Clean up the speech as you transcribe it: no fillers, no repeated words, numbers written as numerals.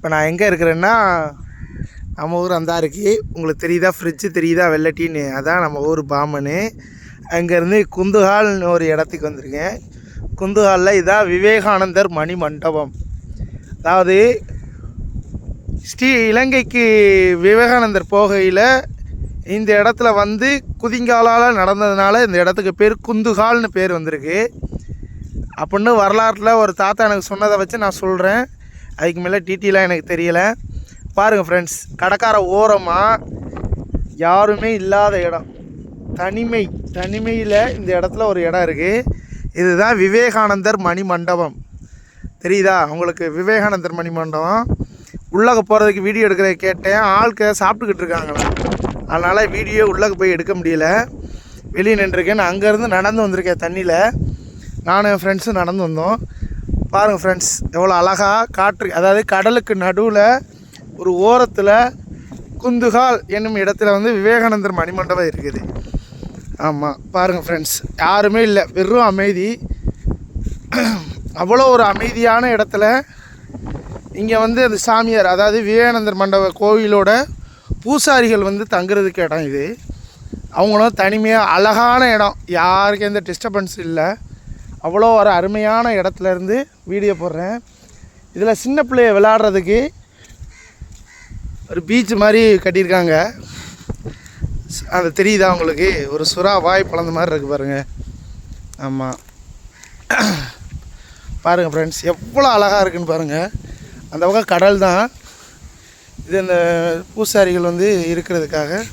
இப்போ நான் எங்கே இருக்கிறேன்னா நம்ம ஊர் அந்த இருக்குது. உங்களுக்கு தெரியுதா ஃப்ரிட்ஜு தெரியுதா வெள்ளட்டின்னு, அதான் நம்ம ஊர் பாமனு. அங்கேருந்து குந்துகால்னு ஒரு இடத்துக்கு வந்திருக்கேன். குந்துகாலில் இதான் விவேகானந்தர் மணி மண்டபம். அதாவது இலங்கைக்கு விவேகானந்தர் போகையில் இந்த இடத்துல வந்து குதிங்காலால் நடந்ததுனால இந்த இடத்துக்கு பேர் குந்துகால்னு பேர் வந்திருக்கு அப்படின்னு வரலாற்றில் ஒரு தாத்தா எனக்கு சொன்னதை வச்சு நான் சொல்கிறேன். அதுக்கு மேலே டீட்டெயிலாக எனக்கு தெரியலை. பாருங்கள் ஃப்ரெண்ட்ஸ், கடற்கரை ஓரமாக யாருமே இல்லாத இடம், தனிமையில் இந்த இடத்துல ஒரு இடம் இருக்குது. இதுதான் விவேகானந்தர் மணி மண்டபம். தெரியுதா உங்களுக்கு? விவேகானந்தர் மணி மண்டபம். உள்ளே போகிறதுக்கு வீடியோ எடுக்கிறத கேட்டேன். ஆட்கள் சாப்பிட்டுக்கிட்டு இருக்காங்களா, அதனால் வீடியோ உள்ளே போய் எடுக்க முடியல. வெளியே நின்றுருக்கேன். நான் அங்கேருந்து நடந்து வந்திருக்கேன். தண்ணியில் நானும் என் ஃப்ரெண்ட்ஸும் நடந்து வந்தோம். பாருங்கள் ஃப்ரெண்ட்ஸ், எவ்வளோ அழகாக காற்று, அதாவது கடலுக்கு நடுவில் ஒரு ஓரத்தில் குந்துகால் என்னும் இடத்துல வந்து விவேகானந்தர் மணிமண்டபம் இருக்குது. ஆமாம், பாருங்கள் ஃப்ரெண்ட்ஸ், யாருமே இல்லை, வெறும் அமைதி. அவ்வளோ ஒரு அமைதியான இடத்துல இங்கே வந்து அந்த சாமியார், அதாவது விவேகானந்தர் மண்டப கோவிலோட பூசாரிகள் வந்து தங்குறதுக்கு இடம் இது. அவங்களும் தனிமையாக அழகான இடம், யாருக்கும் எந்த டிஸ்டர்பன்ஸ் இல்லை. அவ்வளோ ஒரு அருமையான இடத்துலேருந்து வீடியோ போடுறேன். இதில் சின்ன பிள்ளைய விளையாடுறதுக்கு ஒரு பீச் மாதிரி கட்டியிருக்காங்க. அது தெரியுதா உங்களுக்கு? ஒரு சுறா வாய் பழந்த மாதிரி இருக்குது பாருங்கள். ஆமாம், பாருங்கள் ஃப்ரெண்ட்ஸ், எவ்வளோ அழகாக இருக்குதுன்னு பாருங்கள். அந்த பக்கம் கடல் தான். இது அந்த பூசாரிகள் வந்து இருக்கிறதுக்காக